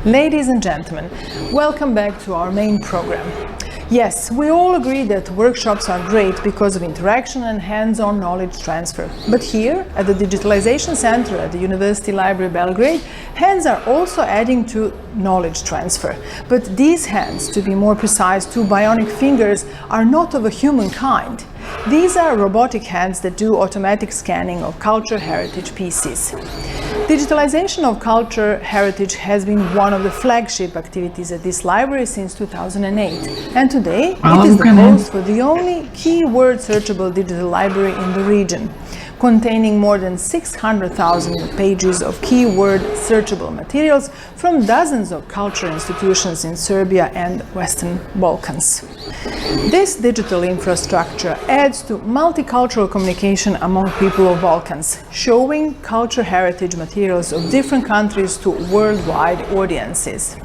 Ladies and gentlemen, welcome back to our main program. Yes, we all agree that workshops are great because of interaction and hands-on knowledge transfer. But here, at the Digitalization Center at the University Library Belgrade, hands are also adding to knowledge transfer. But these hands, to be more precise, two bionic fingers, are not of a human kind. These are robotic hands that do automatic scanning of culture heritage pieces. Digitalization of culture heritage has been one of the flagship activities at this library since 2008. And today, it is the host for the only keyword searchable digital library in the region, containing more than 600,000 pages of keyword searchable materials from dozens of cultural institutions in Serbia and Western Balkans. This digital infrastructure adds to multicultural communication among people of Balkans, showing culture heritage materials of different countries to worldwide audiences.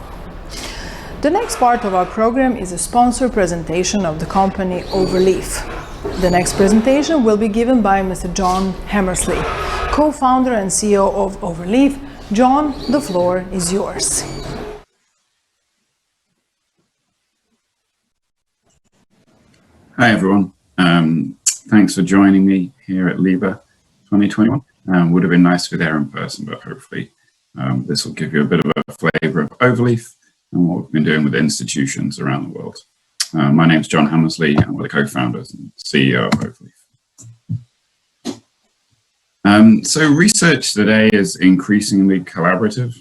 The next part of our program is a sponsor presentation of the company Overleaf. The next presentation will be given by Mr. John Hammersley, co-founder and CEO of Overleaf. John, the floor is yours. Hi everyone, thanks for joining me here at LIBER 2021. Would have been nice to be there in person, but hopefully this will give you a bit of a flavour of Overleaf and what we've been doing with institutions around the world. My name's John Hammersley, and we're the co-founders and CEO of Overleaf. So research today is increasingly collaborative.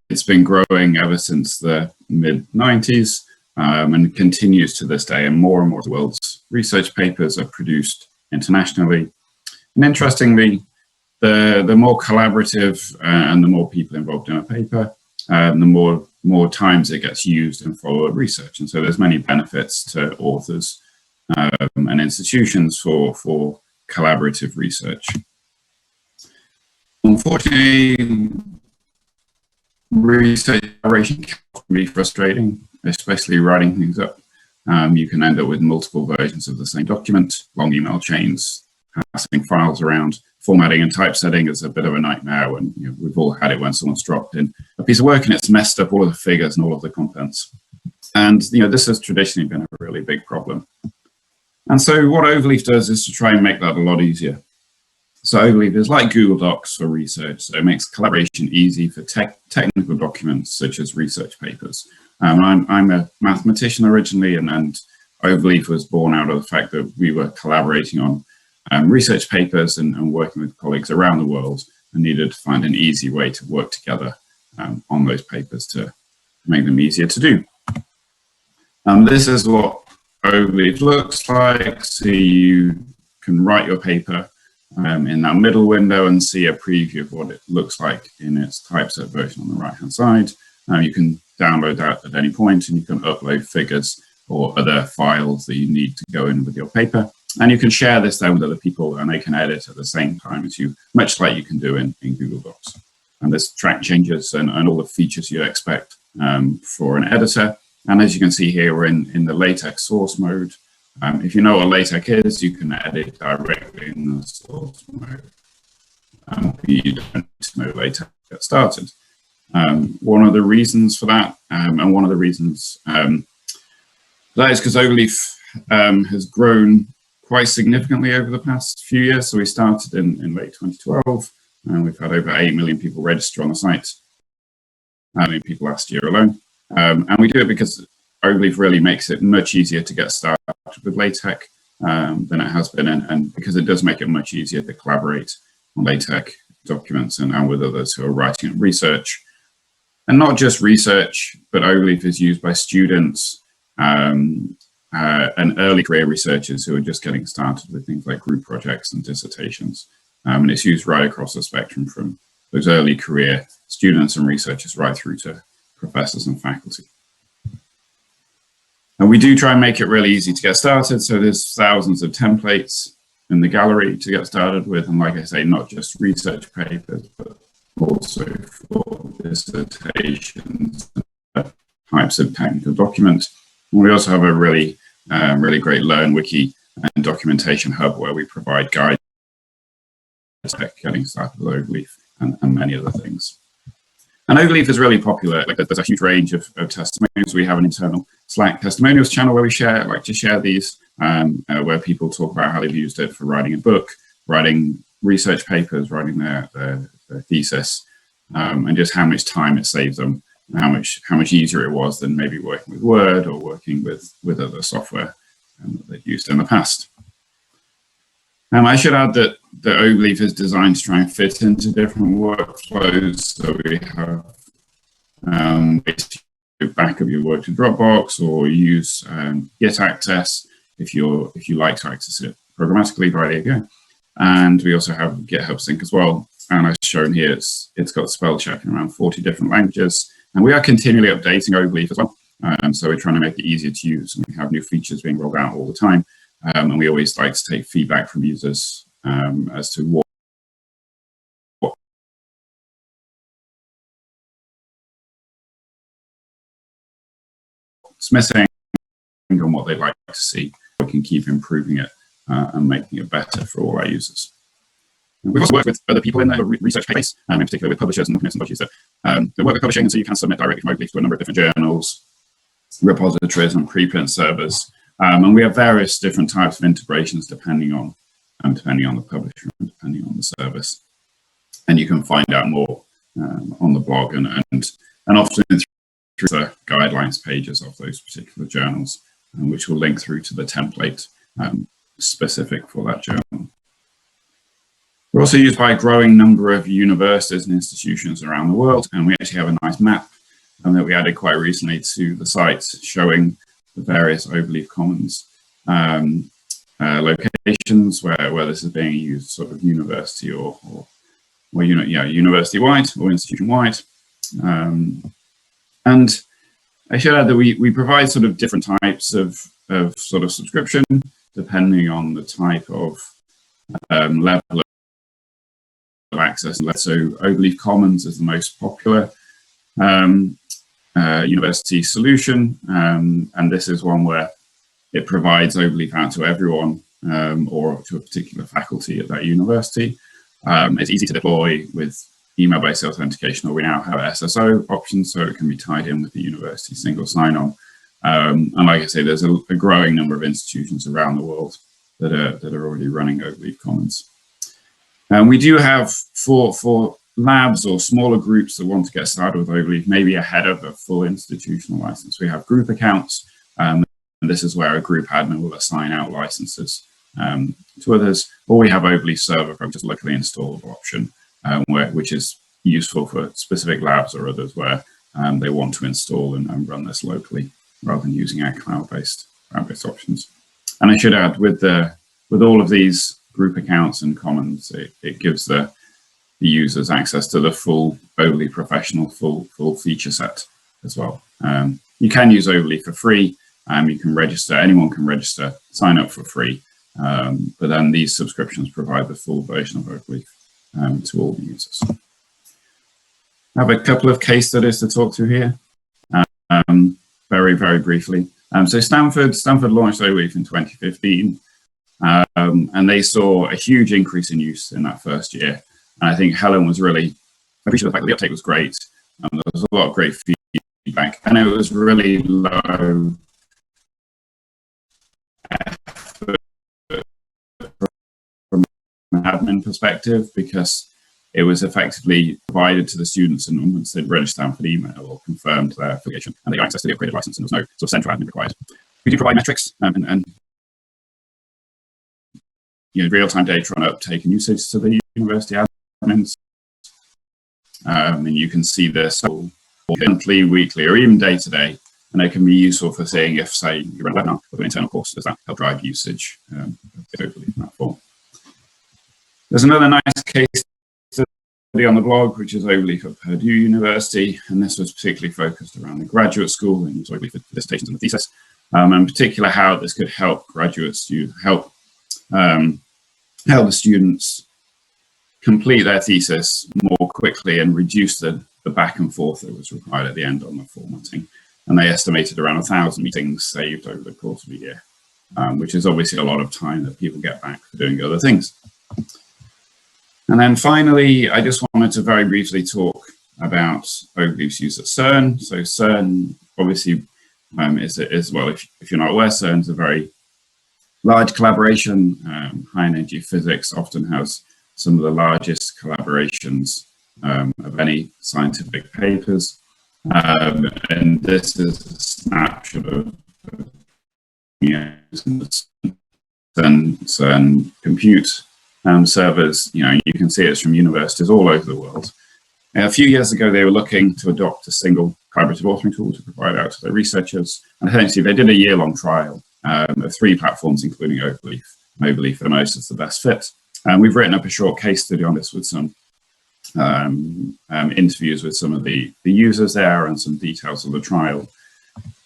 It's been growing ever since the mid-90s and continues to this day, and more of the world's research papers are produced internationally. And interestingly, the more collaborative and the more people involved in a paper, the more times it gets used in follow-up research. And so there's many benefits to authors and institutions for collaborative research. Unfortunately, research collaboration can be frustrating, especially writing things up. You can end up with multiple versions of the same document, long email chains, passing files around. Formatting and typesetting is a bit of a nightmare when we've all had it when someone's dropped in a piece of work and it's messed up all of the figures and all of the contents. And this has traditionally been a really big problem. And so what Overleaf does is to try and make that a lot easier. So Overleaf is like Google Docs for research, so it makes collaboration easy for technical documents such as research papers. I'm a mathematician originally, and Overleaf was born out of the fact that we were collaborating on research papers and working with colleagues around the world, and needed to find an easy way to work together on those papers to make them easier to do. This is what Overleaf looks like. So you can write your paper in that middle window and see a preview of what it looks like in its typeset version on the right hand side. You can download that at any point, and you can upload figures or other files that you need to go in with your paper. And you can share this then with other people, and they can edit at the same time as you, much like you can do in Google Docs. And this track changes and all the features you'd expect for an editor. And as you can see here, we're in the LaTeX source mode. If you know what LaTeX is, you can edit directly in the source mode. You don't need to know LaTeX to get started. One of the reasons for that, and one of the reasons that is because Overleaf has grown quite significantly over the past few years. So we started in late 2012, and we've had over 8 million people register on the site, 8 million people last year alone. And we do it because Overleaf really makes it much easier to get started with LaTeX than it has been, and because it does make it much easier to collaborate on LaTeX documents and with others who are writing research. And not just research, but Overleaf is used by students and early career researchers who are just getting started with things like group projects and dissertations. And it's used right across the spectrum from those early career students and researchers right through to professors and faculty. And we do try and make it really easy to get started. So there's thousands of templates in the gallery to get started with. And like I say, not just research papers, but also for dissertations, types of technical documents. And we also have a really great Learn Wiki and documentation hub where we provide guides getting started with Overleaf and many other things. And Overleaf is really popular. Like, there's a huge range of testimonials. We have an internal Slack testimonials channel where we like to share these, where people talk about how they've used it for writing a book, writing research papers, writing their thesis, and just how much time it saves them, and how much easier it was than maybe working with Word or working with other software that they've used in the past. I should add that the Overleaf is designed to try and fit into different workflows. So we have back up your work to Dropbox, or use Git access if you like to access it programmatically via the API. And we also have GitHub sync as well. And as shown here, it's got spell check in around 40 different languages. And we are continually updating Overleaf as well. So we're trying to make it easier to use, and we have new features being rolled out all the time. And we always like to take feedback from users as to what's missing and what they'd like to see. We can keep improving it and making it better for all our users. And we've also worked with other people in the research space, in particular with publishers and bodies that work with publishing, and so you can submit directly from Overleaf to a number of different journals, repositories, and preprint servers. And we have various different types of integrations depending on the publisher and depending on the service. And you can find out more on the blog and often through the guidelines pages of those particular journals, which will link through to the template specific for that journal. We're also used by a growing number of universities and institutions around the world, and we actually have a nice map that we added quite recently to the site showing the various Overleaf Commons locations where this is being used, sort of university or university-wide or institution-wide. And I should add that we provide sort of different types of sort of subscription depending on the type of level of access. So Overleaf Commons is the most popular university solution, and this is one where it provides Overleaf out to everyone or to a particular faculty at that university. It's easy to deploy with email-based authentication, or we now have SSO options, so it can be tied in with the university single sign-on. And like I say, there's a growing number of institutions around the world that are already running Overleaf Commons. And we do have for labs or smaller groups that want to get started with Overleaf, maybe ahead of a full institutional license, we have group accounts. And this is where a group admin will assign out licenses to others, or we have Overleaf Server, which is a locally installable option, which is useful for specific labs or others where they want to install and run this locally rather than using our cloud-based options. And I should add, with all of these group accounts and commons, it gives the users access to the full Overleaf Professional full feature set as well. You can use Overleaf for free. You can register, anyone can register, sign up for free. But then these subscriptions provide the full version of Overleaf to all the users. I have a couple of case studies to talk to here, very, very briefly. So Stanford launched Overleaf in 2015, and they saw a huge increase in use in that first year. And I think Helen was really appreciative of the fact that the uptake was great. There was a lot of great feedback, and it was really low effort from an admin perspective, because it was effectively provided to the students, and once they'd registered Stanford email or confirmed their affiliation, and they got access to the upgraded license, and there was no sort of central admin required. We do provide metrics and real-time data on uptake and usage to the university admins. And you can see this monthly, weekly, or even day-to-day, and it can be useful for seeing if, say, you run a webinar or an internal course, does that help drive usage of the Overleaf platform. There's another nice case study on the blog, which is Overleaf at Purdue University, and this was particularly focused around the graduate school and Overleaf for dissertations and the thesis, and in particular how this could help graduates to help the students complete their thesis more quickly and reduce the back and forth that was required at the end on the formatting. And they estimated around 1,000 meetings saved over the course of a year, which is obviously a lot of time that people get back for doing other things. And then finally, I just wanted to very briefly talk about Overleaf's use at CERN. So CERN obviously is well, if you're not aware, CERN is a very large collaboration. High energy physics often has some of the largest collaborations of any scientific papers. And this is a snapshot of CERN compute servers. You can see it's from universities all over the world. A few years ago, they were looking to adopt a single collaborative authoring tool to provide out to their researchers. And essentially, they did a year-long trial of 3 platforms, including Overleaf. Overleaf, for the most, is the best fit. And we've written up a short case study on this with some interviews with some of the users there and some details of the trial.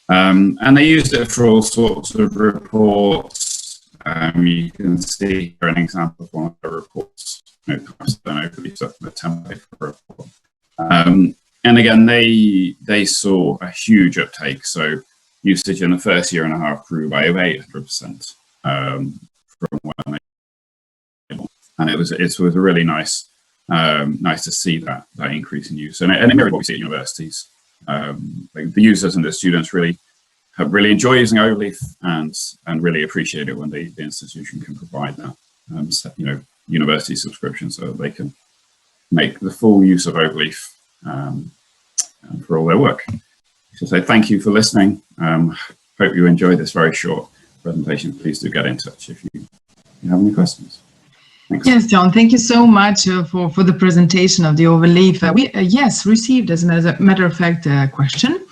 And they used it for all sorts of reports. You can see here an example of one of the reports. Overleaf, the template for a report. And again, they saw a huge uptake. So usage in the first year and a half grew by over 800% from when and it was a really nice to see that increase in use, and it mirrored what we see at universities. The users and the students really enjoy using Overleaf and really appreciate it when the institution can provide that university subscription so that they can make the full use of Overleaf for all their work. So say thank you for listening. Hope you enjoyed this very short presentation. Please do get in touch if you have any questions. Thanks. Yes, John, thank you so much for the presentation of the Overleaf. We received, as a matter of fact, a question.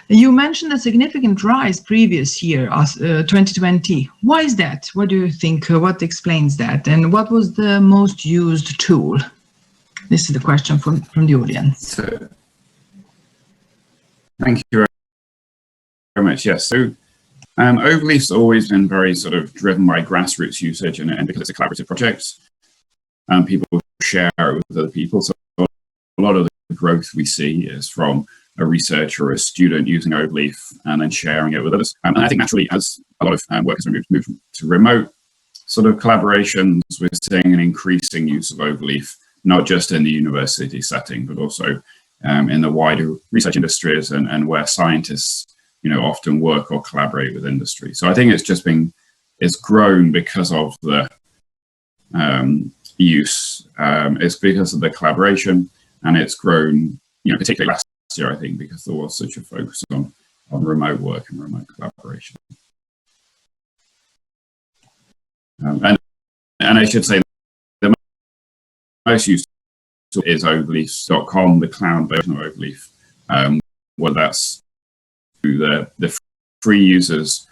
You mentioned a significant rise previous year, 2020. Why is that? What do you think? What explains that? And what was the most used tool? This is the question from the audience. Thank you very much. Yes, so Overleaf's always been very sort of driven by grassroots usage, and because it's a collaborative project, people share it with other people. So a lot of the growth we see is from a researcher or a student using Overleaf and then sharing it with others. And I think naturally, as a lot of work has moved to remote sort of collaborations, we're seeing an increasing use of Overleaf, not just in the university setting, but also in the wider research industries and where scientists often work or collaborate with industry. So I think it's grown because of the use. It's because of the collaboration, and it's grown, particularly last year, I think, because there was such a focus on remote work and remote collaboration. And I should say the most used tool is overleaf.com, the cloud version of Overleaf. Whether that's through the free users,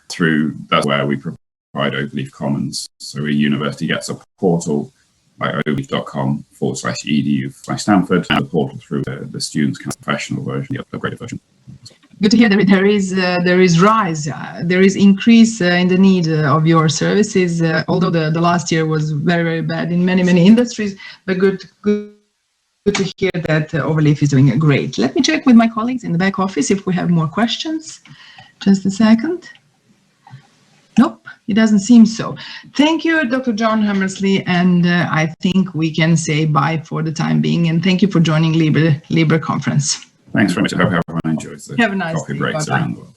that's where we provide Overleaf Commons. So a university gets a portal like overleaf.com/edu/Stanford, and a portal through the students' kind of professional version, the upgraded version. Good to hear that there is rise, there is increase in the need of your services. Although the last year was very, very bad in many industries, but good to hear that Overleaf is doing great. Let me check with my colleagues in the back office if we have more questions. Just a second. Nope, it doesn't seem so. Thank you, Dr. John Hammersley, and I think we can say bye for the time being. And thank you for joining LIBER conference. Thanks very much. I hope everyone enjoys the have a nice coffee day. breaks Bye-bye. around the world.